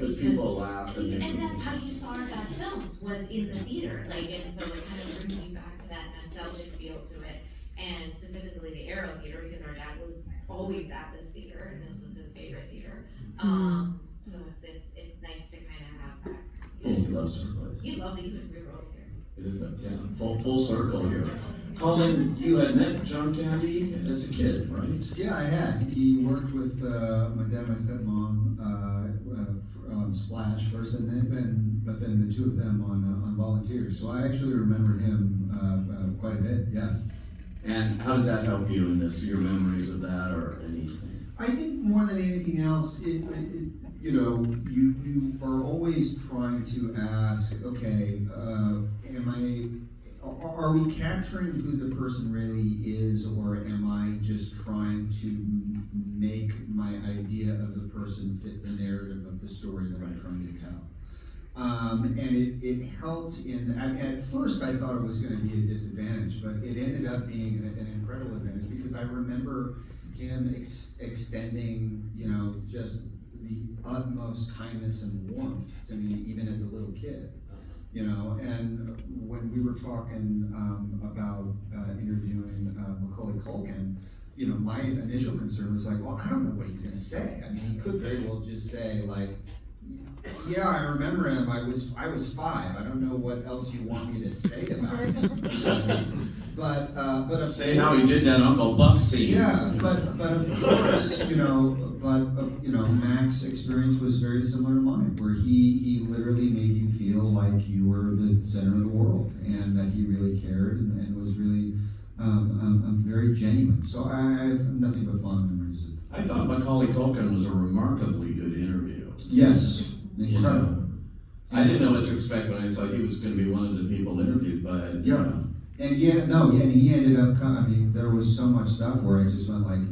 Because people laughed and that's how you saw our God's films, was in the theater, like, and so it kind of brings you back to that nostalgic feel to it, and specifically the Arrow Theater, because our dad was always at this theater, and this was his favorite theater. So it's nice to kind of have that. He loves this place. He loved it. He was always here. It is yeah, full circle here. Colin, you had met John Candy as a kid, right? Yeah, I had. He worked with my dad, my stepmom on Splash first, but then the two of them on Volunteers. So I actually remember him quite a bit. Yeah. And how did that help you in this? Your memories of that, or anything? I think more than anything else, you are always trying to ask, okay, are we capturing who the person really is, or am I just trying to make my idea of the person fit the narrative of the story that I'm trying to tell? And it helped at first I thought it was going to be a disadvantage, but it ended up being an incredible advantage, because I remember him extending, just the utmost kindness and warmth to me, even as a little kid. And when we were talking about interviewing Macaulay Culkin, my initial concern was like, well, I don't know what he's going to say. I mean, he could very well just say, like, yeah, I remember him. I was 5. I don't know what else you want me to say about him. But say how he did that Uncle Buck scene. Yeah, but of course, Mac's experience was very similar to mine, where he literally made you feel like you were the center of the world, and that he really cared and was really very genuine. So I have nothing but fond memories of it. I thought Macaulay Culkin was a remarkably good interview. Yes, incredible. I didn't know what to expect when I saw he was going to be one of the people interviewed, but yeah. And he ended up. There was so much stuff where I just went like,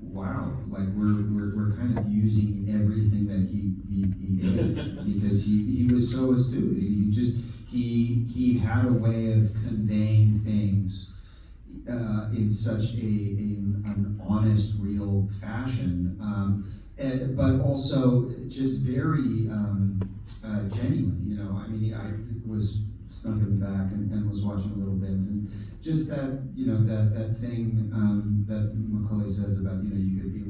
wow, like we're kind of using everything that he did, because he was so astute. He had a way of conveying things in such an honest, real fashion, but also just very genuine. I was snuck in the back and was watching a little bit, and just that that thing that Macaulay says about you could be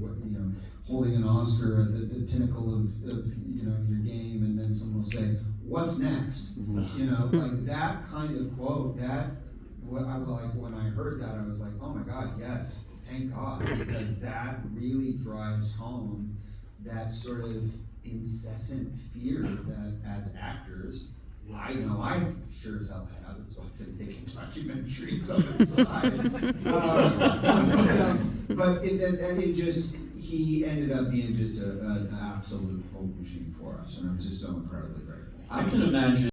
holding an Oscar at the pinnacle of your game, and then someone will say, what's next? Like that kind of quote. When I heard that, I was like, oh my God, yes, thank God, because that really drives home that sort of incessant fear that as actors, I know I sure as hell have, so I've been making documentaries on the side. But he ended up being just an absolute hope machine for us, and I'm just so incredibly grateful. I can imagine